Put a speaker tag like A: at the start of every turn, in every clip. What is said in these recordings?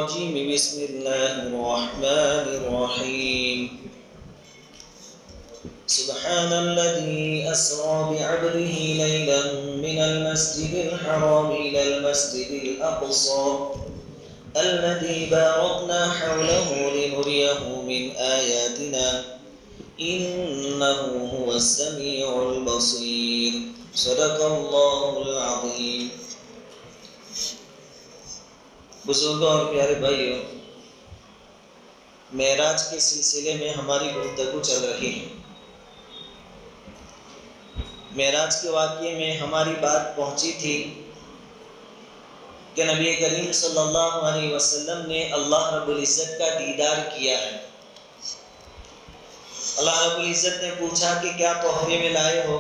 A: الرجيم بسم الله الرحمن الرحيم سبحان الذي أسرى بعبده ليلا من المسجد الحرام إلى المسجد الأقصى الذي باركنا حوله لنريه من آياتنا إنه هو السميع البصير صدق الله العظيم. بزرگوں اور پیارے بھائیوں، معراج کے سلسلے میں ہماری گفتگو چل رہی ہے. معراج کے واقعے میں ہماری بات پہنچی تھی کہ نبی کریم صلی اللہ علیہ وسلم نے اللہ رب العزت کا دیدار کیا ہے. اللہ رب العزت نے پوچھا کہ کیا تحفے میں لائے ہو؟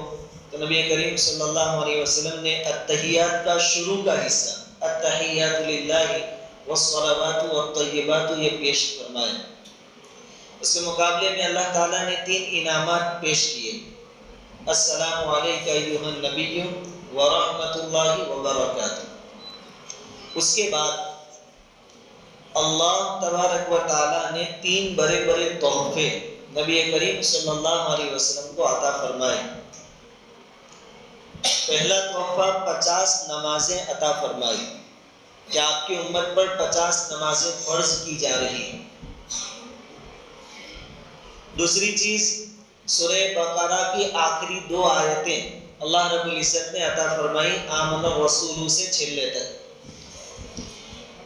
A: تو نبی کریم صلی اللہ علیہ وسلم نے التحیات کا شروع کا حصہ التحیات للہ والصلوات والطیبات یہ پیش فرمائے. اس کے مقابلے میں اللہ تعالیٰ نے 3 انعامات پیش کیے. السلام علیکہ ایھا النبی ورحمۃ اللہ وبرکاتہ. اس کے بعد اللہ تبارک و تعالیٰ نے 3 بڑے بڑے تحفے نبی کریم صلی اللہ علیہ وسلم کو عطا فرمائے. پہلا تحفہ 50 نمازیں عطا فرمائی کہ آپ کی امت پر 50 نمازیں فرض کی جا رہی ہیں. دوسری چیز سورہ بقرہ کی آخری 2 آیتیں اللہ رب العزت نے عطا فرمائی آمن الرسول سے چھلے تک.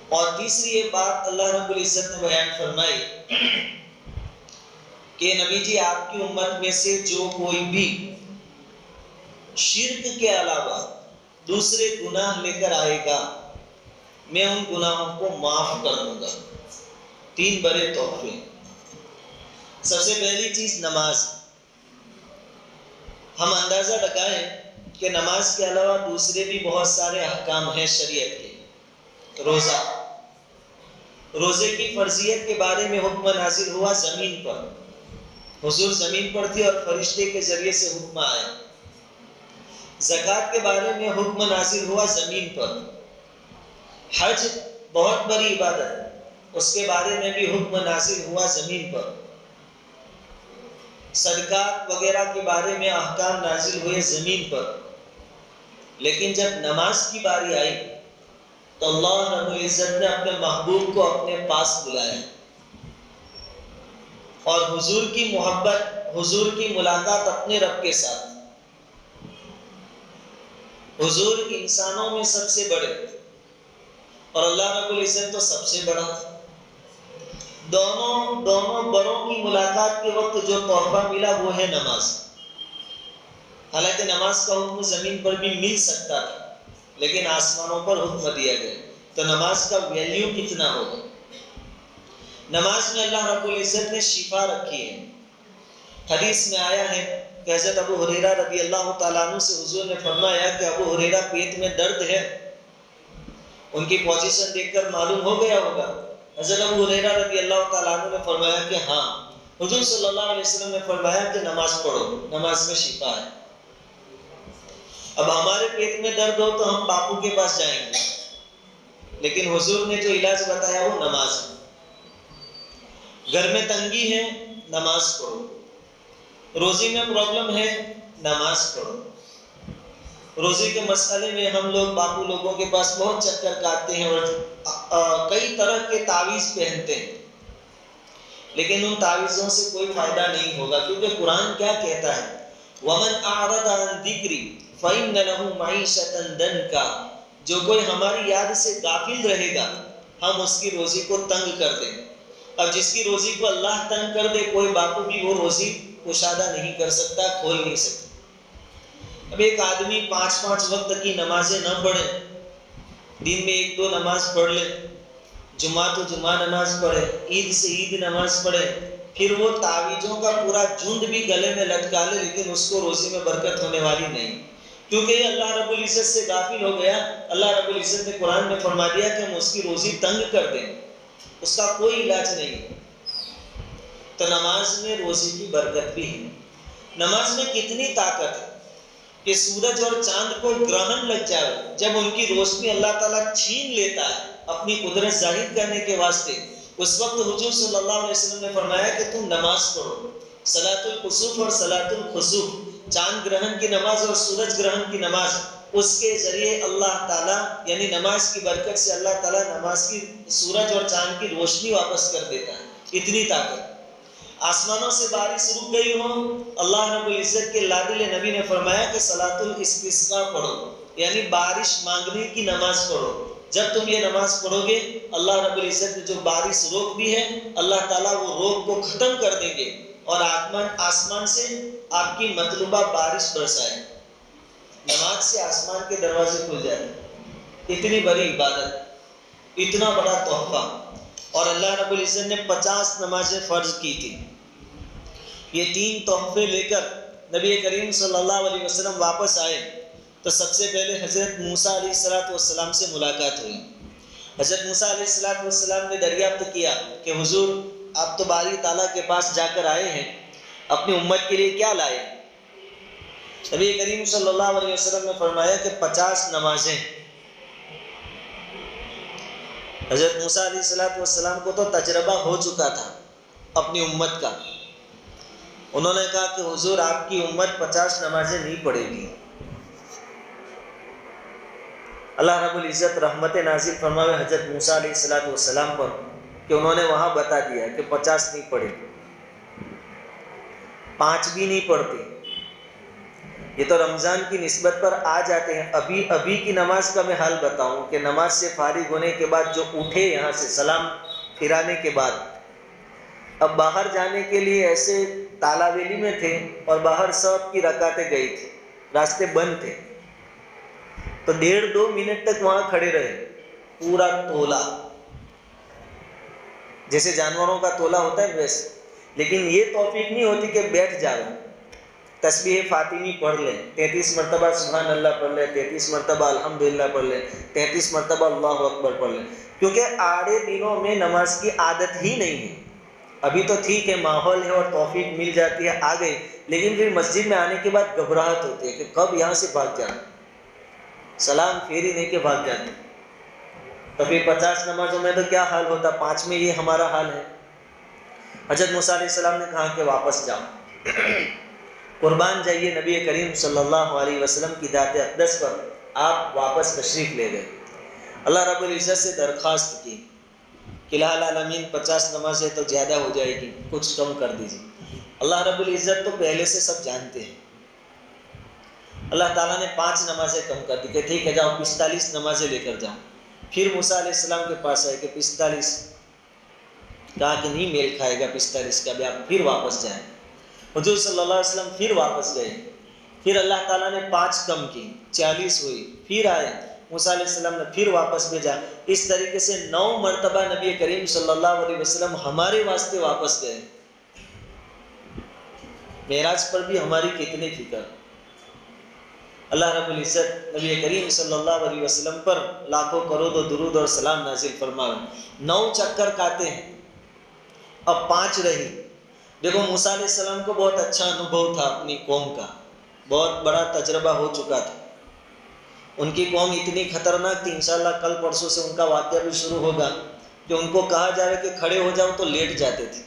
A: اور تیسری یہ بات اللہ رب العزت نے بیان فرمائی کہ نبی جی آپ کی امت میں سے جو کوئی بھی شرک کے علاوہ دوسرے گناہ لے کر آئے گا میں ان گناہوں کو معاف کر دوں گا. 3 بڑے تحفے. سب سے پہلی چیز نماز. ہم اندازہ لگائیں کہ نماز کے علاوہ دوسرے بھی بہت سارے احکام ہیں شریعت کے. روزے کی فرضیت کے بارے میں حکم نازل ہوا زمین پر. حضور زمین پر تھی اور فرشتے کے ذریعے سے حکم آیا. زکوٰۃ کے بارے میں حکم نازل ہوا زمین پر. حج بہت بڑی عبادت ہے، اس کے بارے میں بھی حکم نازل ہوا زمین پر. صدقات وغیرہ کے بارے میں احکام نازل ہوئے زمین پر. لیکن جب نماز کی باری آئی تو اللہ رب العزت نے اپنے محبوب کو اپنے پاس بلایا اور حضور کی محبت، حضور کی ملاقات اپنے رب کے ساتھ. حضور انسانوں میں سب سے بڑے اور اللہ رب العزت تو سب سے بڑا. دونوں بڑوں کی ملاقات کے وقت جو تحفہ ملا وہ ہے نماز. حالانکہ نماز کا حکم زمین پر بھی مل سکتا تھا لیکن آسمانوں پر حکم دیا گیا. تو نماز کا ویلیو کتنا ہوگا. نماز میں اللہ رب العزت نے شفا رکھی ہے. حدیث میں آیا ہے کہ حضرت ابو ہریرہ رضی اللہ تعالیٰ عنہ سے حضور نے فرمایا کہ ابو ہریرہ پیٹ میں درد ہے. ان کی پوزیشن دیکھ کر معلوم ہو گیا ہوگا. حضرت ابو ہریرہ رضی اللہ تعالیٰ عنہ نے فرمایا کہ ہاں. حضور صلی اللہ علیہ وسلم نے فرمایا کہ نماز پڑھو، نماز میں شفا ہے. اب ہمارے پیٹ میں درد ہو تو ہم باپو کے پاس جائیں گے، لیکن حضور نے جو علاج بتایا وہ نماز ہے. گھر میں تنگی ہے، نماز پڑھو. روزی میں پرابلم ہے، نماز پڑھو. روزی کے مسئلے میں ہم لوگ باپو لوگوں کے پاس بہت چکر کاٹتے ہیں اور کئی طرح کے تعویذ پہنتے ہیں، لیکن ان تعویذوں سے کوئی فائدہ نہیں ہوگا. کیونکہ قرآن کیا کہتا ہے؟ وَمَنْ أَعْرَضَ عَنْ ذِكْرِي فَإِنَّ لَهُ مَعِيشَةً ضَنْكًا. جو کوئی ہماری یاد سے غافل رہے گا ہم اس کی روزی کو تنگ کر دیں. اور جس کی روزی کو اللہ تنگ کر دے کوئی باپو بھی وہ روزی کشادہ نہیں کر سکتا، کھول نہیں سکتا. اب ایک آدمی 5 وقت کی نمازیں نہ پڑھے، دن میں 1-2 نماز پڑھ لے، جمعہ تو جمعہ نماز پڑھے، عید سے عید نماز پڑھے، پھر وہ تعویذوں کا پورا جھنڈ بھی گلے میں لٹکا لے لیکن اس کو روزی میں برکت ہونے والی نہیں، کیونکہ یہ اللہ رب العزت سے غافل ہو گیا. اللہ رب العزت نے قرآن میں فرما دیا کہ ہم اس کی روزی تنگ کر دیں، اس کا کوئی علاج نہیں. تو نماز میں روزی کی برکت بھی ہے. نماز میں کتنی طاقت ہے کہ سورج اور چاند کو گرہن لگ جائے، جب ان کی روشنی اللہ تعالیٰ چھین لیتا ہے اپنی قدرت ظاہر کرنے کے واسطے، اس وقت حضور صلی اللہ علیہ وسلم نے فرمایا کہ تم نماز پڑھو، صلاۃ الکسوف اور صلاۃ الخسوف، چاند گرہن کی نماز اور سورج گرہن کی نماز، اس کے ذریعے اللہ تعالیٰ یعنی نماز کی برکت سے اللہ تعالیٰ نماز کی سورج اور چاند کی روشنی واپس کر دیتا ہے۔ اتنی طاقت۔ آسمانوں سے بارش رک گئی ہو، اللہ رب العزت کے لاڈلے نبی نے فرمایا کہ صلاۃ الاستسقاء پڑھو، یعنی بارش مانگنے کی نماز پڑھو۔ جب تم یہ نماز پڑھو گے، اللہ رب العزت نے جو بارش روک دی ہے، اللہ تعالیٰ وہ روک کو ختم کر دیں گے اور آسمان سے آپ کی مطلوبہ بارش برسائے۔ نماز سے آسمان کے دروازے کھل جائے۔ اتنی بڑی عبادت، اتنا بڑا تحفہ، اور اللہ رب العزت نے 50 نمازیں فرض کی تھی۔ یہ 3 تحفے لے کر نبی کریم صلی اللہ علیہ وسلم واپس آئے تو سب سے پہلے حضرت موسیٰ علیہ السلام سے ملاقات ہوئی۔ حضرت موسیٰ علیہ السلام نے دریافت کیا کہ حضور آپ تو باری تعالیٰ کے پاس جا کر آئے ہیں، اپنی امت کے لیے کیا لائے؟ نبی کریم صلی اللہ علیہ وسلم نے فرمایا کہ 50 نمازیں۔ حضرت موسیٰ علیہ السلام کو تو تجربہ ہو چکا تھا اپنی امت کا۔ انہوں نے کہا کہ حضور آپ کی امت 50 نمازیں نہیں پڑھے گی۔ اللہ رب العزت رحمت نازل فرماوے حضرت موسیٰ علیہ السلام پر کہ انہوں نے وہاں بتا دیا کہ 50 نہیں پڑھے، 5 بھی نہیں پڑھتے۔ یہ تو رمضان کی نسبت پر آ جاتے ہیں۔ ابھی کی نماز کا میں حال بتاؤں کہ نماز سے فارغ ہونے کے بعد جو اٹھے یہاں سے سلام پھرانے کے بعد، اب باہر جانے کے لیے ایسے تالا ویلی میں تھے اور باہر سب کی رکعتیں گئی تھی، راستے بند تھے، تو 1.5-2 منٹ تک وہاں کھڑے رہے، پورا تولا، جیسے جانوروں کا تولا ہوتا ہے ویسے۔ لیکن یہ توفیق نہیں ہوتی کہ بیٹھ جاؤ، تسبیح فاطمی پڑھ لیں، 33 مرتبہ سبحان اللہ پڑھ لیں، 33 مرتبہ الحمدللہ پڑھ لیں، 33 مرتبہ اللہ اکبر پڑھ لیں، کیونکہ آڑے دنوں میں نماز کی عادت ہی نہیں ہے۔ ابھی تو ٹھیک ہے، ماحول ہے اور توفیق مل جاتی ہے، آ گئی، لیکن پھر مسجد میں آنے کے بعد گھبراہٹ ہوتی ہے کہ کب یہاں سے بھاگ جانا، سلام پھیری نہیں کہ بھاگ جاتے۔ تو پھر 50 نمازوں میں تو کیا حال ہوتا، 5 میں یہ ہمارا حال ہے۔ حضرت موسیٰ علیہ السلام نے کہا کہ واپس جاؤ، قربان جائیے نبی کریم صلی اللہ علیہ وسلم کی ذات اقدس پر، آپ واپس تشریف لے گئے۔ اللہ رب العزت سے درخواست کی کہ الہ العالمین 50 نمازیں تو زیادہ ہو جائے گی، کچھ کم کر دیجیے۔ اللہ رب العزت تو پہلے سے سب جانتے ہیں۔ اللہ تعالیٰ نے 5 نمازیں کم کر دی کہ ٹھیک ہے جاؤ 45 نمازیں لے کر جاؤ۔ پھر موسیٰ علیہ السلام کے پاس آئے کہ 45، کہا کہ نہیں میل کھائے گا 45 کا بھی، آپ پھر واپس جائیں۔ حضور صلی اللہ علیہ وسلم پھر واپس گئے، پھر اللہ تعالیٰ نے 5 کم کی، 40 ہوئی، پھر آئے، موسیٰ علیہ السلام نے پھر واپس بھیجا۔ اس طریقے سے 9 مرتبہ نبی کریم صلی اللہ علیہ وسلم ہمارے واسطے واپس گئے۔ معراج پر بھی ہماری کتنی فکر۔ اللہ رب العزت نبی کریم صلی اللہ علیہ وسلم پر لاکھوں کروڑوں درود اور سلام نازل فرمائے۔ 9 چکر کاتے ہیں، اب 5 رہی۔ دیکھو موسیٰ علیہ السلام کو بہت اچھا انوبھو تھا اپنی قوم کا، بہت بڑا تجربہ ہو چکا تھا۔ ان کی قوم اتنی خطرناک تھی، انشاءاللہ کل پرسوں سے ان کا واقعہ بھی شروع ہوگا، کہ ان کو کہا جائے کہ کھڑے ہو جاؤ تو لیٹ جاتے تھے،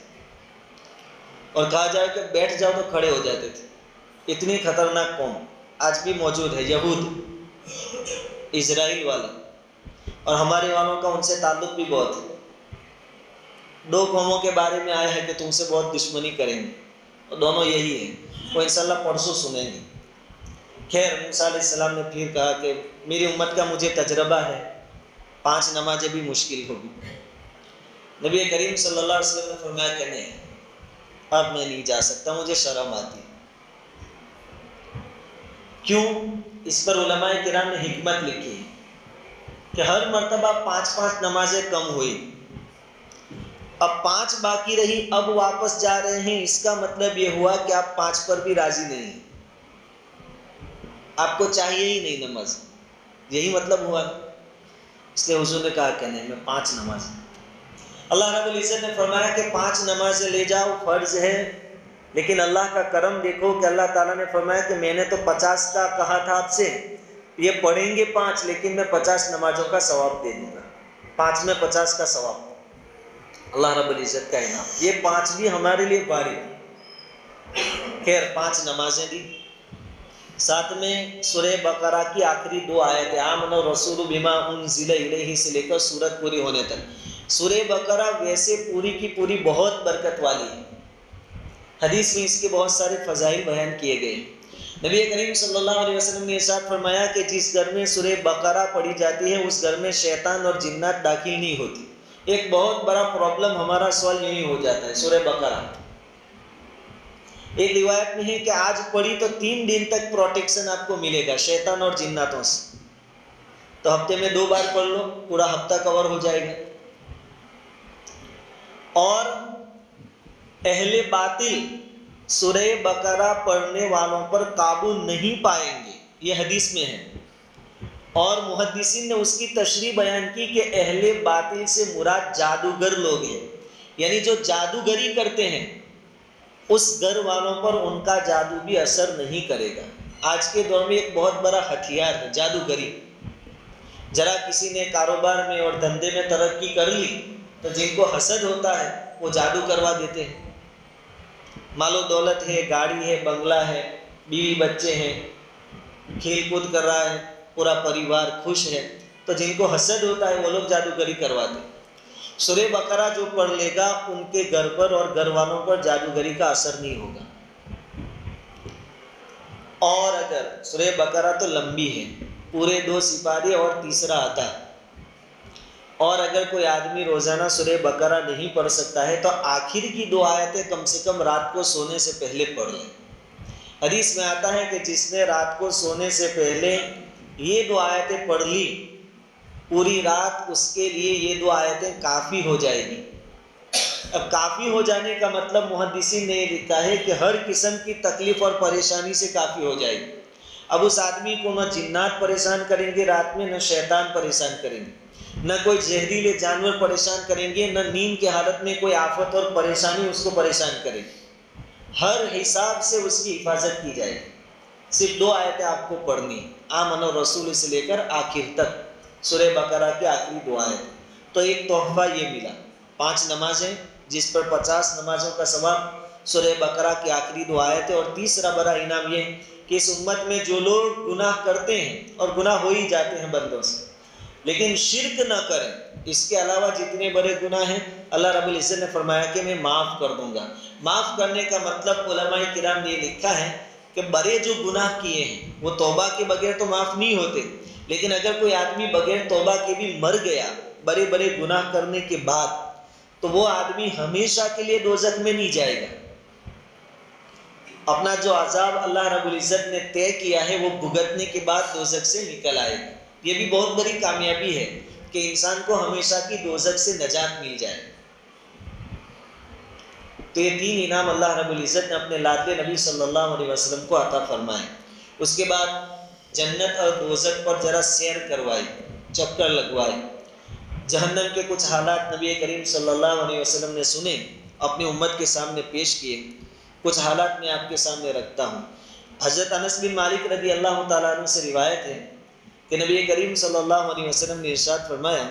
A: اور کہا جائے کہ بیٹھ جاؤ تو کھڑے ہو جاتے تھے۔ اتنی خطرناک قوم آج بھی موجود ہے، یہود، اسرائیل والے، اور ہمارے والوں کا ان سے تعلق بھی بہت ہے۔ 2 قوموں کے بارے میں آیا ہے کہ تم سے بہت دشمنی کریں گے، اور دونوں یہی ہیں، وہ انشاءاللہ پرسوں سنیں گے۔ خیر، موسیٰ علیہ السلام نے پھر کہا کہ میری امت کا مجھے تجربہ ہے، 5 نمازیں بھی مشکل ہوگی۔ نبی کریم صلی اللہ علیہ وسلم نے فرمایا کہ نہیں، اب میں نہیں جا سکتا، مجھے شرم آتی ہے۔ کیوں؟ اس پر علماء کرام نے حکمت لکھی ہے کہ ہر مرتبہ 5 نمازیں کم ہوئی، اب 5 باقی رہی، اب واپس جا رہے ہیں، اس کا مطلب یہ ہوا کہ آپ 5 پر بھی راضی نہیں ہیں، آپ کو چاہیے ہی نہیں نماز، یہی مطلب ہوا۔ اس لیے حضور نے کہا کہ نہیں، میں 5 نماز۔ اللہ رب العزت نے فرمایا کہ 5 نمازیں لے جاؤ، فرض ہے، لیکن اللہ کا کرم دیکھو کہ اللہ تعالیٰ نے فرمایا کہ میں نے تو 50 کا کہا تھا آپ سے، یہ پڑھیں گے 5 لیکن میں 50 نمازوں کا ثواب دے دوں گا، 5 میں 50 کا ثواب، اللہ رب العزت کا انعام۔ یہ 5 بھی ہمارے لیے باری، خیر 5 نمازیں دی، ساتھ میں سورہ بقرہ کی آخری 2 آیتیں آمن الرسول بما انزل الیہ سے لے کر سورت پوری ہونے تک۔ سورہ بقرہ ویسے پوری کی پوری بہت برکت والی ہے، حدیث میں اس کے بہت سارے فضائل بیان کیے گئے۔ نبی کریم صلی اللہ علیہ وسلم نے ارشاد فرمایا کہ جس گھر میں سورہ بقرہ پڑھی جاتی ہے اس گھر میں شیطان اور جنات داخل نہیں ہوتی۔ ایک بہت بڑا پرابلم ہمارا سوال یہی ہو جاتا ہے سورہ بقرہ۔ ایک روایت میں ہے کہ آج پڑھی تو 3 دن تک پروٹیکشن آپ کو ملے گا شیطان اور جناتوں سے، تو ہفتے میں 2 بار پڑھ لو، پورا ہفتہ کور ہو جائے گا۔ اور اہل باطل سورہ بقرہ پڑھنے والوں پر قابو نہیں پائیں گے، یہ حدیث میں ہے، اور محدثین نے اس کی تشریح بیان کی کہ اہل باطل سے مراد جادوگر لوگ ہیں، یعنی جو جادوگری کرتے ہیں اس گھر والوں پر ان کا جادو بھی اثر نہیں کرے گا۔ آج کے دور میں ایک بہت بڑا ہتھیار ہے جادوگری۔ ذرا کسی نے کاروبار میں اور دھندے میں ترقی کر لی تو جن کو حسد ہوتا ہے وہ جادو کروا دیتے ہیں، مال و دولت ہے، گاڑی ہے، بنگلہ ہے، بیوی بچے ہیں، کھیل کود کر رہا ہے، پورا پریوار خوش ہے، تو جن کو حسد ہوتا ہے وہ لوگ جادوگری کرواتے ہیں۔ سورہ بقرہ جو پڑھ لے گا ان کے گھر پر اور گھر والوں پر جادوگری کا اثر نہیں ہوگا۔ اور اگر سورہ بقرہ تو لمبی ہے، پورے 2 سپارے اور تیسرا آتا ہے، اور اگر کوئی آدمی روزانہ سورہ بقرہ نہیں پڑھ سکتا ہے تو آخر کی 2 آیتیں کم سے کم رات کو سونے سے پہلے پڑھ لیں۔ حدیث میں آتا ہے کہ جس نے رات کو سونے سے پہلے یہ 2 آیتیں پڑھ لی، پوری رات اس کے لیے یہ 2 آیتیں کافی ہو جائے گی۔ اب کافی ہو جانے کا مطلب محدثین نے لکھا ہے کہ ہر قسم کی تکلیف اور پریشانی سے کافی ہو جائے گی۔ اب اس آدمی کو نہ جنات پریشان کریں گے رات میں، نہ شیطان پریشان کریں گے، نہ کوئی زہریلے جانور پریشان کریں گے، نہ نیند کی حالت میں کوئی آفت اور پریشانی اس کو پریشان کرے گی۔ ہر حساب سے اس کی حفاظت کی جائے گی۔ صرف 2 آیتیں آپ کو پڑھنی، آمن الرسول سے لے کر آخر تک، سورہ بقرہ کی آخری 2 آیتیں۔ تو ایک تحفہ یہ ملا، 5 نمازیں جس پر 50 نمازوں کا ثواب، سورہ بقرہ کی آخری 2 آیتیں، اور تیسرا بڑا انعام یہ کہ اس امت میں جو لوگ گناہ کرتے ہیں، اور گناہ ہو ہی جاتے ہیں بندوں سے، لیکن شرک نہ کریں، اس کے علاوہ جتنے بڑے گناہ ہیں اللہ رب العزت نے فرمایا کہ میں معاف کر دوں گا۔ معاف کرنے کا مطلب علماء کرام نے لکھا ہے کہ بڑے جو گناہ کیے ہیں وہ توبہ کے بغیر تو معاف نہیں ہوتے، لیکن اگر کوئی آدمی بغیر توبہ کے بھی مر گیا بڑے بڑے گناہ کرنے کے بعد، تو وہ آدمی ہمیشہ کے لیے دوزخ میں نہیں جائے گا۔ اپنا جو عذاب اللہ رب العزت نے طے کیا ہے وہ بھگتنے کے بعد دوزخ سے نکل آئے گا۔ یہ بھی بہت بڑی کامیابی ہے کہ انسان کو ہمیشہ کی دوزخ سے نجات مل جائے۔ تو یہ 3 انعام اللہ رب العزت نے اپنے لاڈلے نبی صلی اللہ علیہ وسلم کو عطا فرمائے۔ اس کے بعد جنت اور دوزخ پر ذرا سیر کروائی، چکر لگوائے۔ جہنم کے کچھ حالات نبی کریم صلی اللہ علیہ وسلم نے سنے، اپنی امت کے سامنے پیش کیے۔ کچھ حالات میں آپ کے سامنے رکھتا ہوں۔ حضرت انس بن مالک رضی اللہ تعالیٰ عنہ سے روایت ہے کہ نبی کریم صلی اللہ علیہ وسلم نے ارشاد فرمایا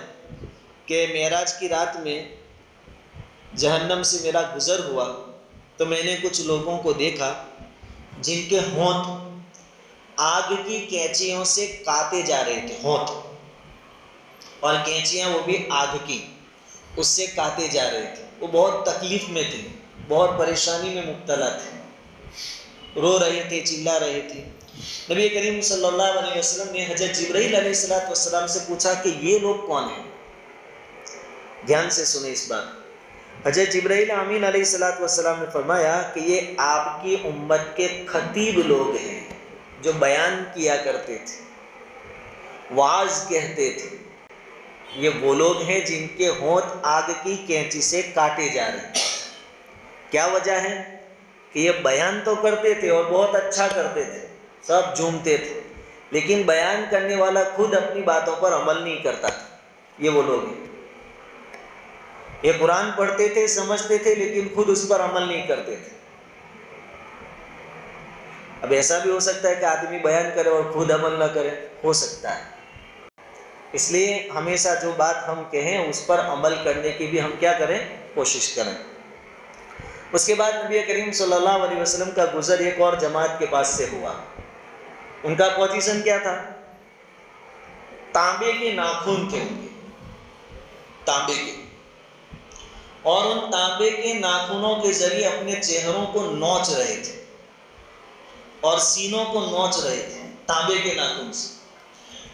A: کہ معراج کی رات میں جہنم سے میرا گزر ہوا تو میں نے کچھ لوگوں کو دیکھا جن کے ہونٹ آگ کی کینچیوں سے کاٹے جا رہے تھے، ہونٹ اور کینچیاں وہ بھی آگ کی، اس سے کاٹے جا رہے تھے۔ وہ بہت تکلیف میں تھے، بہت پریشانی میں مبتلا تھے، رو رہے تھے، چلا رہے تھے۔ نبی کریم صلی اللہ علیہ وسلم نے حضرت جبرائیل علیہ السلام سے پوچھا کہ یہ لوگ کون ہیں؟ دھیان سے سنیں اس بات۔ حضرت جبرائیل امین علیہ السلام نے فرمایا کہ یہ آپ کی امت کے خطیب لوگ ہیں جو بیان کیا کرتے تھے، واعظ کہتے تھے۔ یہ وہ لوگ ہیں جن کے ہونٹ آگ کی کینچی سے کاٹے جا رہے ہیں۔ کیا وجہ ہے؟ کہ یہ بیان تو کرتے تھے اور بہت اچھا کرتے تھے، سب جھومتے تھے، لیکن بیان کرنے والا خود اپنی باتوں پر عمل نہیں کرتا تھا۔ یہ وہ لوگ ہیں۔ یہ قرآن پڑھتے تھے، سمجھتے تھے، لیکن خود اس پر عمل نہیں کرتے تھے۔ اب ایسا بھی ہو سکتا ہے کہ آدمی بیان کرے اور خود عمل نہ کرے، ہو سکتا ہے۔ اس لیے ہمیشہ جو بات ہم کہیں اس پر عمل کرنے کی بھی ہم کیا کریں، کوشش کریں۔ اس کے بعد نبی کریم صلی اللہ علیہ وسلم کا گزر ایک اور جماعت کے پاس سے ہوا۔ ان کا پوزیشن کیا تھا؟ تانبے کے ناخن تھے ان کے، تانبے کے، اور ان تانبے کے ناخنوں کے ذریعے اپنے چہروں کو نوچ رہے تھے اور سینوں کو نوچ رہے تھے تانبے کے ناخن سے۔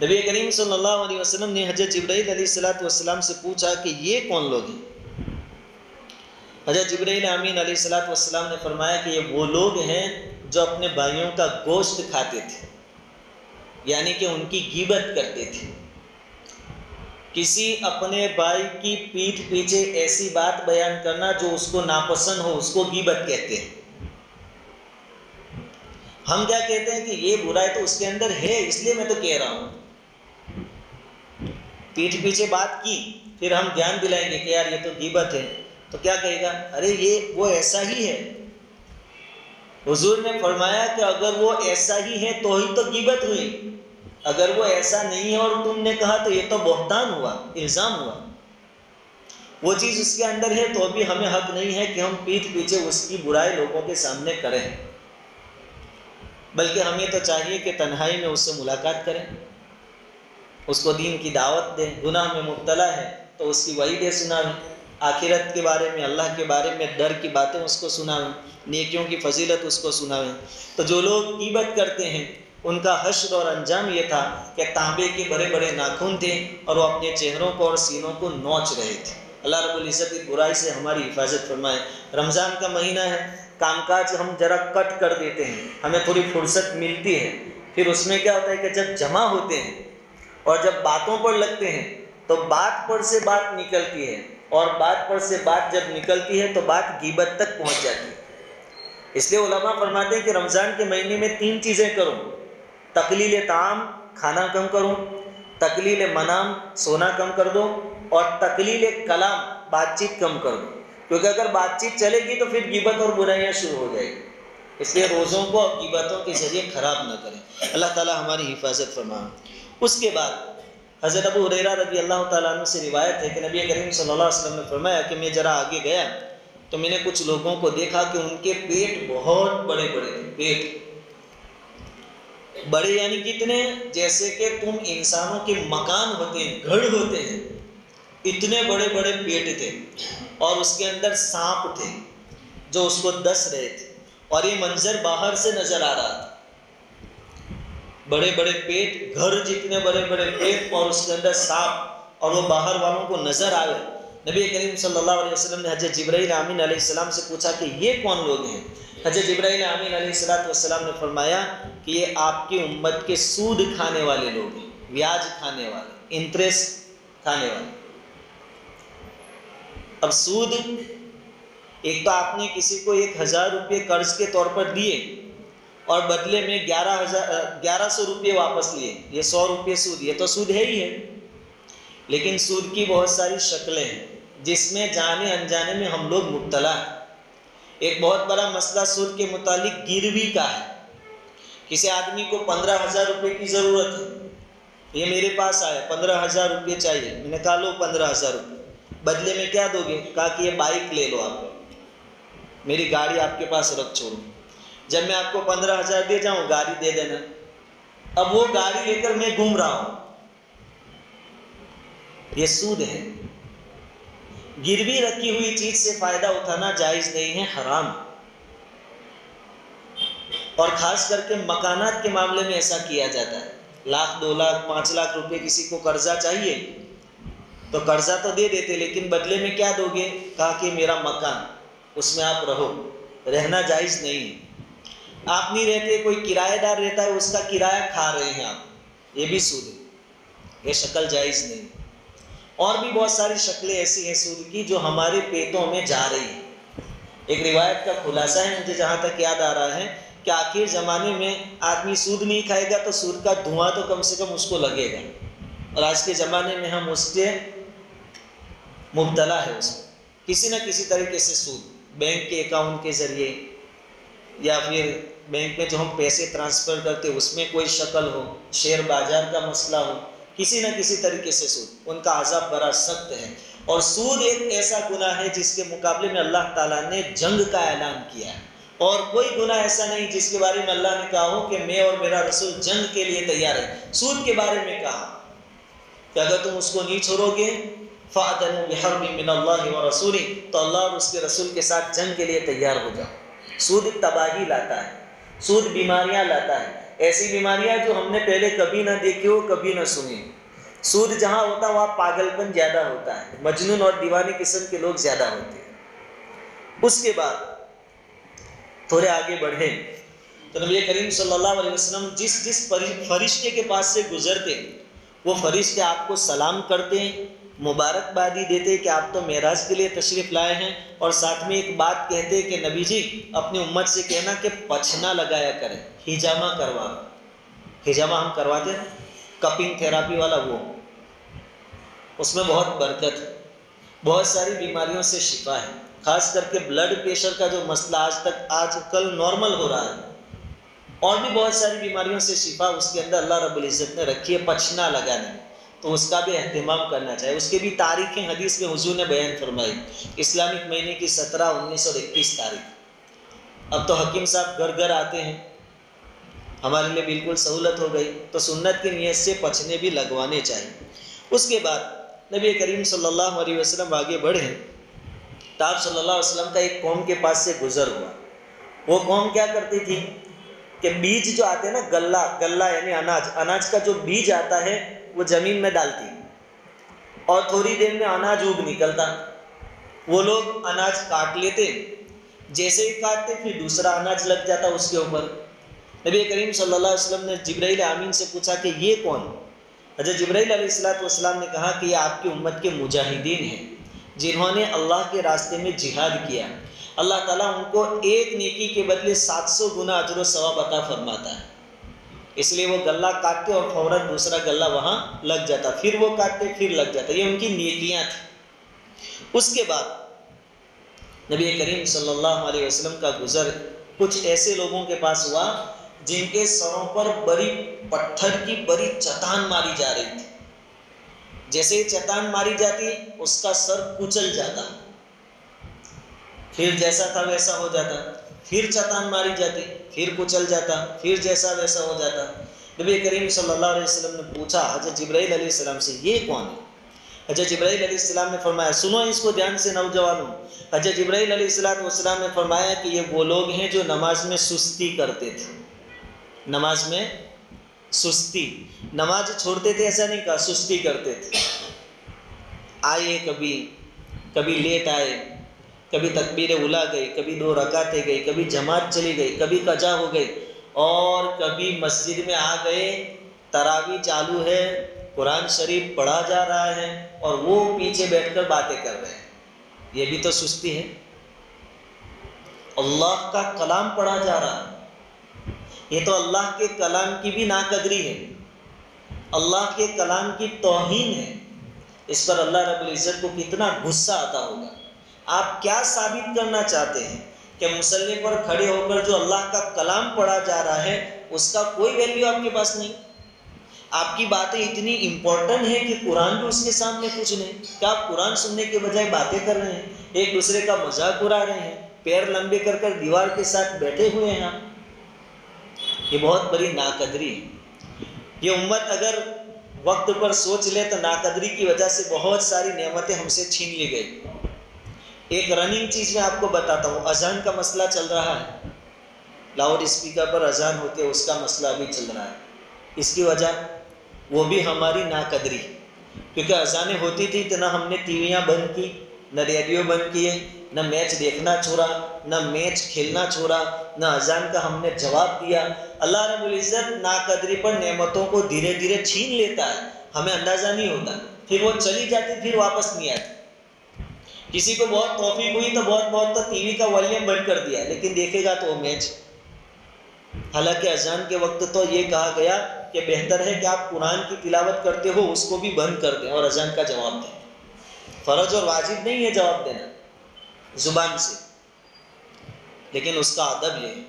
A: نبی کریم صلی اللہ علیہ وسلم نے حضرت جبرائیل علیہ السلام سے پوچھا کہ یہ کون لوگ ہیں؟ حضرت جبرائیل امین علیہ السلام نے فرمایا کہ یہ وہ لوگ ہیں جو اپنے بھائیوں کا گوشت کھاتے تھے، یعنی کہ ان کی غیبت کرتے تھے۔ کسی اپنے بھائی کی پیٹھ پیچھے ایسی بات بیان کرنا جو اس کو ناپسند ہو، اس کو غیبت کہتے ہیں۔ ہم کیا کہتے ہیں کہ یہ برائی تو اس کے اندر ہے اس لیے میں تو کہہ رہا ہوں، پیٹھ پیچھے بات کی، پھر ہم دھیان دلائیں گے کہ یار یہ تو غیبت ہے، تو کیا کہے گا، ارے یہ وہ ایسا ہی ہے۔ حضور نے فرمایا کہ اگر وہ ایسا ہی ہے تو ہی تو غیبت ہوئی، اگر وہ ایسا نہیں ہے اور تم نے کہا تو یہ تو بہتان ہوا، الزام ہوا۔ وہ چیز اس کے اندر ہے تو بھی ہمیں حق نہیں ہے کہ ہم پیٹھ پیچھے اس کی برائی لوگوں کے سامنے کریں، بلکہ ہمیں تو چاہیے کہ تنہائی میں اس سے ملاقات کریں، اس کو دین کی دعوت دیں۔ گناہ میں مبتلا ہے تو اس کی وعیدیں سنائیں، آخرت کے بارے میں، اللہ کے بارے میں ڈر کی باتیں اس کو سنائیں، نیکیوں کی فضیلت اس کو سنائیں۔ تو جو لوگ غیبت کرتے ہیں ان کا حشر اور انجام یہ تھا کہ تانبے کے بڑے بڑے ناخن تھے اور وہ اپنے چہروں کو اور سینوں کو نوچ رہے تھے۔ اللہ رب العزت اس برائی سے ہماری حفاظت فرمائے۔ رمضان کا مہینہ ہے، کام کاج ہم ذرا کٹ کر دیتے ہیں، ہمیں تھوڑی فرصت ملتی ہے، پھر اس میں کیا ہوتا ہے کہ جب جمع ہوتے ہیں اور جب باتوں پر لگتے ہیں تو بات پر سے بات نکلتی ہے، اور بات پر سے بات جب نکلتی ہے تو بات غیبت تک پہنچ جاتی ہے۔ اس لیے علماء فرماتے ہیں کہ رمضان کے مہینے میں 3 چیزیں کرو: تقلیل طعام، کھانا کم کرو، تقلیل منام، سونا کم کر دو، اور تقلیل کلام، بات چیت کم کر دو، کیونکہ اگر بات چیت چلے گی تو پھر غیبت اور برائیاں شروع ہو جائیں گی۔ اس لیے روزوں کو غیبتوں کے ذریعے خراب نہ کریں۔ اللہ تعالی ہماری حفاظت فرمائے۔ اس کے بعد حضرت ابو ہریرہ رضی اللہ تعالیٰ عنہ سے روایت ہے کہ نبی کریم صلی اللہ علیہ وسلم نے فرمایا کہ میں ذرا آگے گیا تو میں نے کچھ لوگوں کو دیکھا کہ ان کے پیٹ بہت بڑے بڑے تھے۔ پیٹ بڑے یعنی کتنے؟ جیسے کہ تم انسانوں کے مکان ہوتے ہیں، گھر ہوتے ہیں، اتنے بڑے بڑے پیٹ تھے، اور اس کے اندر سانپ تھے جو اس کو ڈس رہے تھے، اور یہ منظر باہر سے نظر آ رہا تھا۔ بڑے بڑے پیٹ، گھر جتنے بڑے بڑے پیٹ، اور اس کے اندر سانپ، اور وہ باہر والوں کو نظر آئے۔ نبی کریم صلی اللہ علیہ وسلم نے حضرت جبرائیل امین علیہ السلام سے پوچھا کہ یہ کون لوگ ہیں؟ حضرت جبرائیل امین علیہ السلام نے فرمایا کہ یہ آپ کی امت کے سود کھانے والے لوگ ہیں، بیاج کھانے والے، انٹرسٹ کھانے والے۔ اب سود، ایک تو آپ نے کسی کو 1000 روپے قرض کے طور پر دیے اور بدلے میں 1100 روپے واپس لیے، یہ 100 روپے سود، یہ تو سود ہے ہی ہے۔ لیکن سود کی بہت ساری شکلیں ہیں جس میں جانے انجانے میں ہم لوگ مبتلا ہیں۔ ایک بہت بڑا مسئلہ سود کے متعلق گروی کا ہے۔ کسی آدمی کو 15,000 روپے کی ضرورت ہے، یہ میرے پاس آیا، 15,000 روپے چاہیے، میں نے کہا لو 15,000 روپے، بدلے میں کیا دو گے؟ کہا کہ یہ بائک لے لو، آپ میری گاڑی آپ کے پاس رکھ چھوڑو، جب میں آپ کو 15,000 دے جاؤں گاڑی دے دینا۔ اب وہ گاڑی لے کر میں گھوم رہا ہوں، یہ سود ہے۔ گروی رکھی ہوئی چیز سے فائدہ اٹھانا جائز نہیں ہے، حرام۔ اور خاص کر کے مکانات کے معاملے میں ایسا کیا جاتا ہے۔ 1,00,000 2,00,000 5 لاکھ روپے کسی کو قرضہ چاہیے تو قرضہ تو دے دیتے، لیکن بدلے میں کیا دو گے؟ کہا کہ میرا مکان، اس میں آپ رہو۔ رہنا جائز نہیں، آپ نہیں رہتے، کوئی کرایہ دار رہتا ہے، اس کا کرایہ کھا رہے ہیں آپ، یہ بھی سود ہے، یہ شکل جائز نہیں۔ اور بھی بہت ساری شکلیں ایسی ہیں سود کی جو ہمارے پیٹوں میں جا رہی ہیں۔ ایک روایت کا خلاصہ ہے، مجھے جہاں تک یاد آ رہا ہے کہ آخر زمانے میں آدمی سود نہیں کھائے گا تو سود کا دھواں تو کم سے کم اس کو لگے گا، اور آج کے زمانے میں ہم اس کے مبتلا ہے، اس میں کسی نہ کسی طریقے سے سود، بینک کے اکاؤنٹ کے ذریعے یا پھر بینک میں جو ہم پیسے ٹرانسفر کرتے اس میں کوئی شکل ہو، شیئر بازار کا مسئلہ ہو، کسی نہ کسی طریقے سے سود، ان کا عذاب بڑا سخت ہے۔ اور سود ایک ایسا گناہ ہے جس کے مقابلے میں اللہ تعالیٰ نے جنگ کا اعلان کیا ہے، اور کوئی گناہ ایسا نہیں جس کے بارے میں اللہ نے کہا ہو کہ میں اور میرا رسول جنگ کے لیے تیار ہے۔ سود کے بارے میں کہا کہ اگر تم اس کو نہیں چھوڑو گے فَأْذَنُوا بِحَرْبٍ مِّنَ اللَّهِ وَرَسُولِهِ، تو اللہ اور اس کے رسول کے ساتھ جنگ کے لیے تیار ہو جاؤ۔ سود تباہی لاتا ہے، سود بیماریاں لاتا ہے، ایسی بیماریاں جو ہم نے پہلے کبھی نہ دیکھی ہو، کبھی نہ سنی۔ سود جہاں ہوتا ہے وہاں پاگل پن زیادہ ہوتا ہے، مجنون اور دیوانے قسم کے لوگ زیادہ ہوتے ہیں۔ اس کے بعد تھوڑے آگے بڑھے تو نبی کریم صلی اللہ علیہ وسلم جس فرشتے کے پاس سے گزرتے وہ فرشتے آپ کو سلام کرتے، مبارکبادی دیتے کہ آپ تو معراج کے لیے تشریف لائے ہیں، اور ساتھ میں ایک بات کہتے کہ نبی جی اپنی امت سے کہنا کہ پچھنا لگایا کریں، ہجامہ کروا، ہجامہ ہم کرواتے ہیں کپنگ تھراپی والا، وہ اس میں بہت برکت ہے، بہت ساری بیماریوں سے شفا ہے، خاص کر کے بلڈ پریشر کا جو مسئلہ آج کل نارمل ہو رہا ہے، اور بھی بہت ساری بیماریوں سے شفا اس کے اندر اللہ رب العزت نے رکھی ہے، پچھنا لگانے، تو اس کا بھی اہتمام کرنا چاہیے۔ اس کے بھی تاریخیں حدیث میں حضور نے بیان فرمائی، اسلامک مہینے کی 17، 19 اور 21 تاریخ۔ اب تو حکیم صاحب گھر گھر آتے ہیں، ہمارے لیے بالکل سہولت ہو گئی، تو سنت کی نیت سے پچھنے بھی لگوانے چاہیے۔ اس کے بعد نبی کریم صلی اللہ علیہ وسلم آگے بڑھے تو آپ صلی اللہ علیہ وسلم کا ایک قوم کے پاس سے گزر ہوا۔ وہ قوم کیا کرتی تھی کہ بیج جو آتے ہیں نا، گلہ یعنی اناج کا جو بیج آتا ہے وہ زمین میں ڈالتی، اور تھوڑی دیر میں اناج اگ نکلتا، وہ لوگ اناج کاٹ لیتے، جیسے ہی کاٹتے پھر دوسرا اناج لگ جاتا اس کے اوپر۔ نبی کریم صلی اللہ علیہ وسلم نے جبرائیل امین سے پوچھا کہ یہ کون؟ حضرت جبرائیل علیہ السلام نے کہا کہ یہ آپ کی امت کے مجاہدین ہیں، جنہوں نے اللہ کے راستے میں جہاد کیا، اللہ تعالیٰ ان کو ایک نیکی کے بدلے 700 گنا اجر و ثواب عطا فرماتا ہے، اس لیے وہ غلہ کاٹتے اور فوراً دوسرا غلہ وہاں لگ جاتا، پھر وہ کاٹتے پھر لگ جاتا، یہ ان کی نیکیاں تھیں۔ اس کے بعد نبی کریم صلی اللہ علیہ وسلم کا گزر کچھ ایسے لوگوں کے پاس ہوا جن کے سروں پر بڑی پتھر کی بڑی چٹان ماری جا رہی تھی، جیسے ہی چٹان ماری جاتی اس کا سر کچل جاتا، پھر جیسا تھا ویسا ہو جاتا، پھر چٹان ماری جاتی، پھر کچل جاتا، پھر جیسا ویسا ہو جاتا۔ نبی کریم صلی اللہ علیہ وسلم نے پوچھا حضرت جبرائیل علیہ السلام سے یہ کون ہے؟ حضرت جبرائیل علیہ السلام نے فرمایا سنو اس کو دھیان سے نوجوانوں، حضرت جبرائیل علیہ السلام نے فرمایا کہ یہ وہ لوگ ہیں جو نماز میں سستی کرتے تھے، نماز میں سستی، نماز چھوڑتے تھے ایسا نہیں کہا، سستی کرتے تھے، آئے کبھی لیٹ آئے، کبھی تکبیر اولیٰ گئی، کبھی 2 رکعتیں گئی، کبھی جماعت چلی گئی، کبھی قضا ہو گئی، اور کبھی مسجد میں آ گئے، تراویح چالو ہے، قرآن شریف پڑھا جا رہا ہے اور وہ پیچھے بیٹھ کر باتیں کر رہے ہیں، یہ بھی تو سستی ہے۔ اللہ کا کلام پڑھا جا رہا ہے، یہ تو اللہ کے کلام کی بھی ناقدری ہے، اللہ کے کلام کی توہین ہے، اس پر اللہ رب العزت کو کتنا غصہ آتا ہوگا۔ آپ کیا ثابت کرنا چاہتے ہیں کہ مصلی پر کھڑے ہو کر جو اللہ کا کلام پڑھا جا رہا ہے اس کا کوئی ویلیو آپ کے پاس نہیں؟ آپ کی باتیں اتنی امپورٹنٹ ہیں کہ قرآن بھی اس کے سامنے کچھ نہیں، کیا آپ قرآن سننے کے بجائے باتیں کر رہے ہیں، ایک دوسرے کا مذاق اڑا رہے ہیں، پیر لمبے کر کر دیوار کے ساتھ بیٹھے ہوئے ہیں آپ؟ یہ بہت بڑی ناقدری ہے۔ یہ امت اگر وقت پر سوچ لے تو ناقدری کی وجہ سے بہت ساری نعمتیں ہم سے چھین لی گئی۔ ایک رننگ چیز میں آپ کو بتاتا ہوں، اذان کا مسئلہ چل رہا ہے، لاؤڈ اسپیکر پر اذان ہوتی ہے، اس کا مسئلہ ابھی چل رہا ہے، اس کی وجہ وہ بھی ہماری ناقدری، کیونکہ اذانیں ہوتی تھی تو نہ ہم نے ٹی ویاں بند کی، نہ ریڈیو بند کیے، نہ میچ دیکھنا چھوڑا، نہ میچ کھیلنا چھوڑا، نہ اذان کا ہم نے جواب دیا۔ اللہ رب العزت ناقدری پر نعمتوں کو دھیرے دھیرے چھین لیتا ہے، ہمیں اندازہ نہیں ہوتا، پھر وہ چلی جاتی، پھر واپس نہیں آتی۔ کسی کو بہت توفیق ہوئی تو بہت تو ٹی وی کا والیوم بند کر دیا، لیکن دیکھے گا تو وہ میچ۔ حالانکہ اذان کے وقت تو یہ کہا گیا کہ بہتر ہے کہ آپ قرآن کی تلاوت کرتے ہو اس کو بھی بند کر دیں اور اذان کا جواب دیں۔ فرض اور واجب نہیں ہے جواب دینا زبان سے، لیکن اس کا ادب یہ ہے۔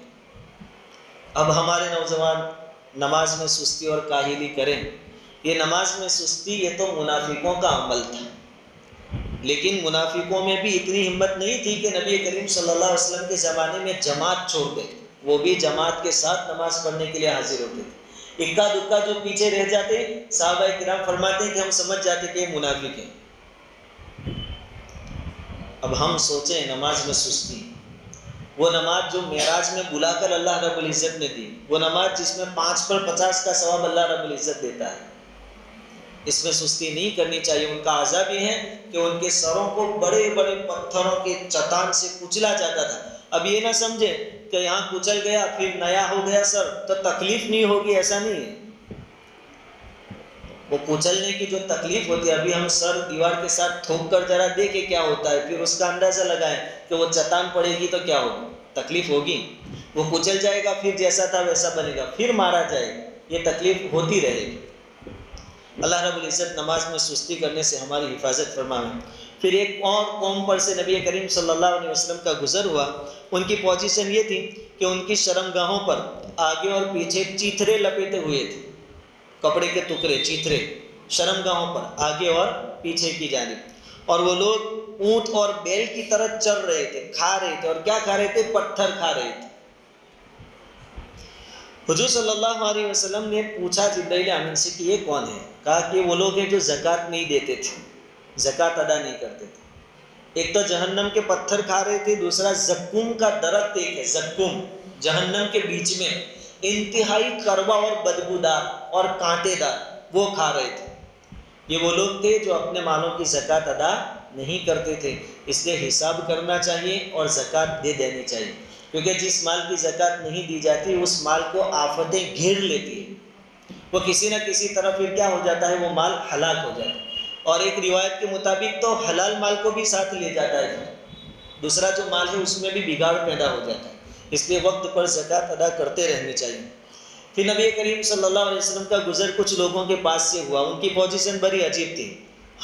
A: اب ہمارے نوجوان نماز میں سستی اور کاہلی کریں، یہ نماز میں سستی یہ تو منافقوں کا عمل تھا، لیکن منافقوں میں بھی اتنی ہمت نہیں تھی کہ نبی کریم صلی اللہ علیہ وسلم کے زمانے میں جماعت چھوڑ دے، وہ بھی جماعت کے ساتھ نماز پڑھنے کے لیے حاضر ہوتے تھے۔ اکا دکا جو پیچھے رہ جاتے، صحابہ کرام فرماتے ہیں کہ ہم سمجھ جاتے کہ یہ منافق ہیں۔ اب ہم سوچیں نماز میں سستی، وہ نماز جو معراج میں بلا کر اللہ رب العزت نے دی، وہ نماز جس میں 5 پر 50 کا ثواب اللہ رب العزت دیتا ہے، اس میں سستی نہیں کرنی چاہیے۔ ان کا عذاب یہ ہے کہ ان کے سروں کو بڑے بڑے پتھروں کے چٹان سے کچلا جاتا تھا۔ اب یہ نہ سمجھے کہ یہاں کچل گیا پھر نیا ہو گیا سر تو تکلیف نہیں ہوگی، ایسا نہیں ہے۔ وہ کچلنے کی جو تکلیف ہوتی ہے، ابھی ہم سر دیوار کے ساتھ ٹھوک کر ذرا دیکھیں کیا ہوتا ہے، پھر اس کا اندازہ لگائیں کہ وہ چٹان پڑے گی تو کیا ہوگا، تکلیف ہوگی۔ وہ کچل جائے گا، پھر جیسا تھا ویسا بنے گا، پھر مارا جائے گا، یہ تکلیف ہوتی رہے گی۔ اللہ رب العزت نماز میں سستی کرنے سے ہماری حفاظت فرمائے۔ پھر ایک اور قوم پر سے نبی کریم صلی اللہ علیہ وسلم کا گزر ہوا، ان کی پوزیشن یہ تھی کہ ان کی شرمگاہوں پر آگے اور پیچھے چیتھرے لپیٹے ہوئے تھے، کپڑے کے ٹکڑے چیتھرے شرمگاہوں پر آگے اور پیچھے کی جانب، اور وہ لوگ اونٹ اور بیل کی طرح چر رہے تھے، کھا رہے تھے، اور کیا کھا رہے تھے؟ پتھر کھا رہے تھے۔ حضور صلی اللہ علیہ وسلم نے پوچھا جبرائیل امین سے کہ یہ کون ہے؟ کہا کہ وہ لوگ ہیں جو زکوٰۃ نہیں دیتے تھے، زکوٰۃ ادا نہیں کرتے تھے۔ ایک تو جہنم کے پتھر کھا رہے تھے، دوسرا زکوم کا درخت ایک ہے، زکوم جہنم کے بیچ میں انتہائی کڑوا اور بدبودار اور کانٹے دار، وہ کھا رہے تھے۔ یہ وہ لوگ تھے جو اپنے مالوں کی زکوٰۃ ادا نہیں کرتے تھے، اس لیے حساب کرنا چاہیے اور زکوٰۃ دے دینی چاہیے، کیونکہ جس مال کی زکوٰۃ نہیں دی جاتی اس مال کو آفتیں گھیر لیتی ہیں، وہ کسی نہ کسی طرح پھر کیا ہو جاتا ہے، وہ مال ہلاک ہو جاتا ہے، اور ایک روایت کے مطابق تو حلال مال کو بھی ساتھ لے جاتا ہے، دوسرا جو مال ہے اس میں بھی بگاڑ پیدا ہو جاتا ہے، اس لیے وقت پر زکوٰۃ ادا کرتے رہنی چاہیے۔ پھر نبی کریم صلی اللہ علیہ وسلم کا گزر کچھ لوگوں کے پاس سے ہوا، ان کی پوزیشن بڑی عجیب تھی،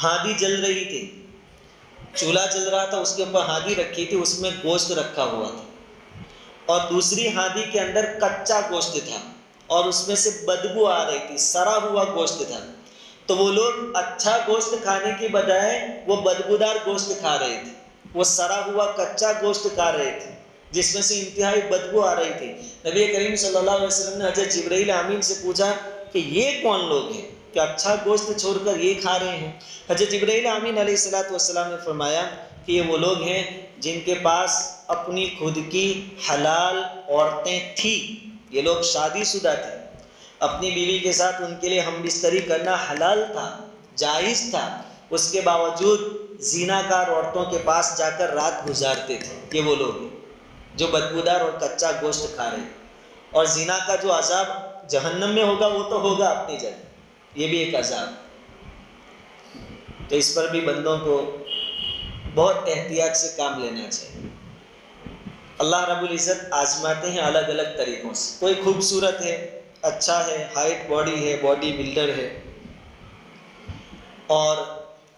A: ہاندی جل رہی تھی، چولہا جل رہا تھا، اس کے اوپر ہاندی رکھی تھی، اس میں گوشت رکھا ہوا تھا، اور دوسری ہاندی کے اندر کچا گوشت تھا اور اس میں سے بدبو آ رہی تھی، سڑا ہوا گوشت تھا۔ تو وہ لوگ اچھا گوشت کھانے کی بجائے وہ بدبودار گوشت کھا رہے تھے، وہ سڑا ہوا کچا گوشت کھا رہے تھے جس میں سے انتہائی بدبو آ رہی تھی۔ نبی کریم صلی اللہ علیہ وسلم نے حضرت جبرائیل امین سے پوچھا کہ یہ کون لوگ ہیں کہ اچھا گوشت چھوڑ کر یہ کھا رہے ہیں؟ حضرت جبرائیل امین علیہ الصلوۃ والسلام نے فرمایا کہ یہ وہ لوگ ہیں جن کے پاس اپنی خود کی حلال عورتیں تھیں، یہ لوگ شادی شدہ تھے، اپنی بیوی کے ساتھ ان کے لیے ہم بستری کرنا حلال تھا، جائز تھا، اس کے باوجود زیناکار عورتوں کے پاس جا کر رات گزارتے تھے۔ یہ وہ لوگ ہیں جو بدبودار اور کچا گوشت کھا رہے ہیں، اور زنا کا جو عذاب جہنم میں ہوگا وہ تو ہوگا اپنی جگہ، یہ بھی ایک عذاب، تو اس پر بھی بندوں کو بہت احتیاط سے کام لینا چاہیے۔ اللہ رب العزت آزماتے ہیں الگ الگ طریقوں سے، کوئی خوبصورت ہے، اچھا ہے، ہائٹ باڈی ہے، باڈی بلڈر ہے، اور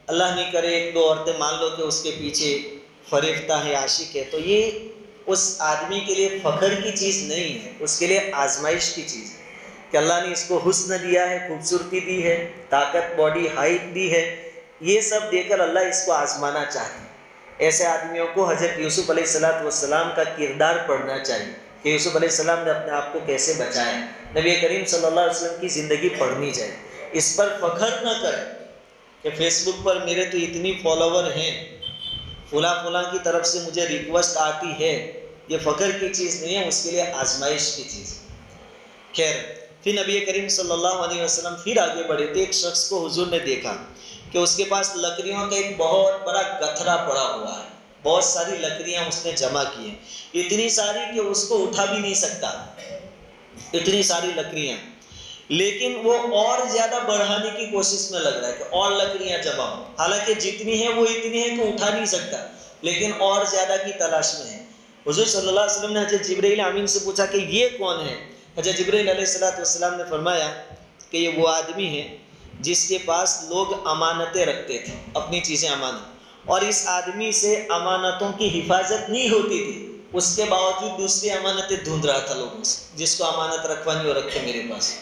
A: اللہ نہیں کرے ایک دو عورتیں مان لو کہ اس کے پیچھے فریفتہ ہے، عاشق ہے، تو یہ اس آدمی کے لیے فخر کی چیز نہیں ہے، اس کے لیے آزمائش کی چیز ہے کہ اللہ نے اس کو حسن دیا ہے، خوبصورتی دی ہے، طاقت باڈی ہائٹ دی ہے، یہ سب دے کر اللہ اس کو آزمانا چاہتے ہیں۔ ایسے آدمیوں کو حضرت یوسف علیہ السلام کا کردار پڑھنا چاہیے کہ یوسف علیہ السلام نے اپنے آپ کو کیسے بچایا، نبی کریم صلی اللہ علیہ وسلم کی زندگی پڑھنی چاہیے۔ اس پر فخر نہ کریں کہ فیس بک پر میرے تو اتنی فالوور ہیں، فلاں فلاں کی طرف سے مجھے ریکویسٹ آتی ہے، یہ فخر کی چیز نہیں ہے، اس کے لیے آزمائش کی چیز ہے۔ خیر، پھر نبی کریم صلی اللہ علیہ وسلم پھر آگے بڑھے تھے، ایک شخص کو حضور نے دیکھا کہ اس کے پاس لکڑیوں کا ایک بہت بڑا گتھرا پڑا ہوا ہے، بہت ساری لکڑیاں اس نے جمع کی ہیں، اتنی ساری کہ اس کو اٹھا بھی نہیں سکتا، اتنی ساری لکڑیاں، لیکن وہ اور زیادہ بڑھانے کی کوشش میں لگ رہا ہے کہ اور لکڑیاں جمع ہوں، حالانکہ جتنی ہیں وہ اتنی ہیں کہ اٹھا نہیں سکتا، لیکن اور زیادہ کی تلاش میں ہے۔ حضور صلی اللہ علیہ وسلم نے حضرت جبرائیل امین سے پوچھا کہ یہ کون ہے؟ حضرت جبرائیل علیہ السلام نے فرمایا کہ یہ وہ آدمی ہے جس کے پاس لوگ امانتیں رکھتے تھے، اپنی چیزیں امانت، اور اس آدمی سے امانتوں کی حفاظت نہیں ہوتی تھی، اس کے باوجود دوسری امانتیں ڈھونڈ رہا تھا لوگوں سے، جس کو امانت رکھوانی وہ رکھے میرے پاس،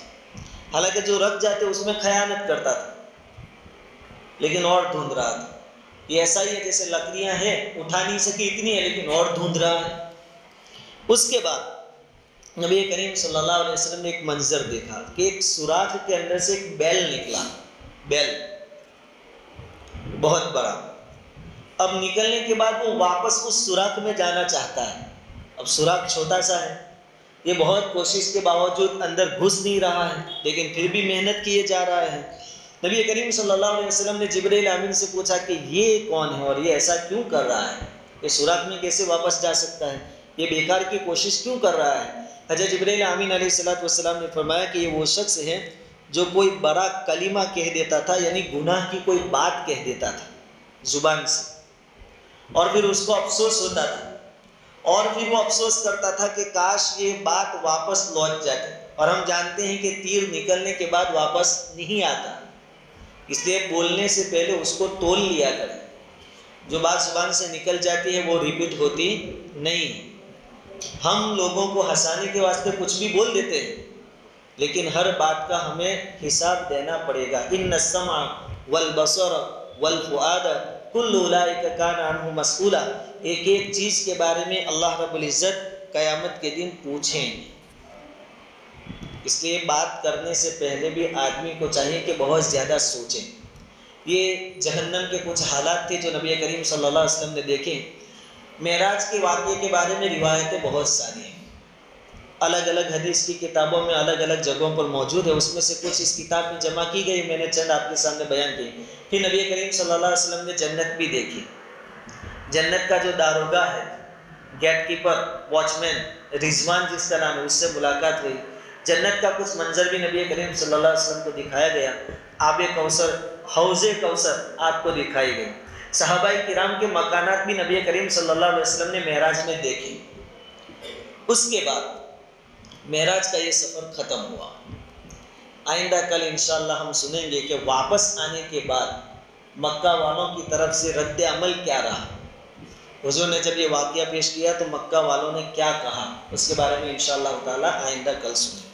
A: حالانکہ جو رکھ جاتے اس میں خیانت کرتا تھا، لیکن اور ڈھونڈ رہا تھا۔ یہ ایسا ہی ہے جیسے لکڑیاں ہیں، اٹھا نہیں سکی اتنی ہے لیکن اور ڈھونڈ رہا ہے۔ اس کے بعد نبی کریم صلی اللہ علیہ وسلم نے ایک منظر دیکھا کہ ایک سوراخ کے اندر سے ایک بیل نکلا، بیل بہت بڑا۔ اب نکلنے کے بعد وہ واپس اس سوراخ میں جانا چاہتا ہے۔ اب سوراخ چھوٹا سا ہے، یہ بہت کوشش کے باوجود اندر گھس نہیں رہا ہے، لیکن پھر بھی محنت کیے جا رہا ہے۔ نبی کریم صلی اللہ علیہ وسلم نے جبرائیل امین سے پوچھا کہ یہ کون ہے اور یہ ایسا کیوں کر رہا ہے، یہ سوراخ میں کیسے واپس جا سکتا ہے، یہ بیکار کی کوشش کیوں کر رہا ہے؟ حضرت جبرائیل امین علیہ السلام نے فرمایا کہ یہ وہ شخص ہے جو کوئی بڑا کلمہ کہہ دیتا تھا، یعنی گناہ کی کوئی بات کہہ دیتا تھا زبان سے، اور پھر اس کو افسوس ہوتا تھا، اور پھر وہ افسوس کرتا تھا کہ کاش یہ بات واپس لوٹ جاتی، اور ہم جانتے ہیں کہ تیر نکلنے کے بعد واپس نہیں آتا، اس لیے بولنے سے پہلے اس کو تول لیا کریں۔ جو بات زبان سے نکل جاتی ہے وہ ریپیٹ ہوتی نہیں۔ ہم لوگوں کو ہنسانے کے واسطے کچھ بھی بول دیتے ہیں، لیکن ہر بات کا ہمیں حساب دینا پڑے گا۔ ان السمع والبصر والفؤاد کل اولئک کان عنہ مسئولا، ایک ایک چیز کے بارے میں اللہ رب العزت قیامت کے دن پوچھیں گے۔ اس لیے بات کرنے سے پہلے بھی آدمی کو چاہیے کہ بہت زیادہ سوچیں۔ یہ جہنم کے کچھ حالات تھے جو نبی کریم صلی اللہ علیہ وسلم نے دیکھے۔ معراج کے واقعے کے بارے میں روایتیں بہت ساری ہیں، الگ الگ حدیث کی کتابوں میں الگ الگ جگہوں پر موجود ہے، اس میں سے کچھ اس کتاب میں جمع کی گئی، میں نے چند آپ کے سامنے بیان کی۔ پھر نبی کریم صلی اللہ علیہ وسلم نے جنت بھی دیکھی، جنت کا جو داروغہ ہے، گیٹ کیپر، واچ مین، رضوان جس کا نام ہے، اس سے ملاقات ہوئی۔ جنت کا کچھ منظر بھی نبی کریم صلی اللہ علیہ وسلم کو دکھایا گیا، آب کوثر، حوض کوثر آپ کو دکھائی گئی۔ صحابہ کرام کے مکانات بھی نبی کریم صلی اللہ علیہ وسلم نے معراج میں دیکھے۔ اس کے بعد معراج کا یہ سفر ختم ہوا۔ آئندہ کل انشاءاللہ ہم سنیں گے کہ واپس آنے کے بعد مکہ والوں کی طرف سے رد عمل کیا رہا، حضور نے جب یہ واقعہ پیش کیا تو مکہ والوں نے کیا کہا، اس کے بارے میں انشاءاللہ تعالی آئندہ کل سنیں گے۔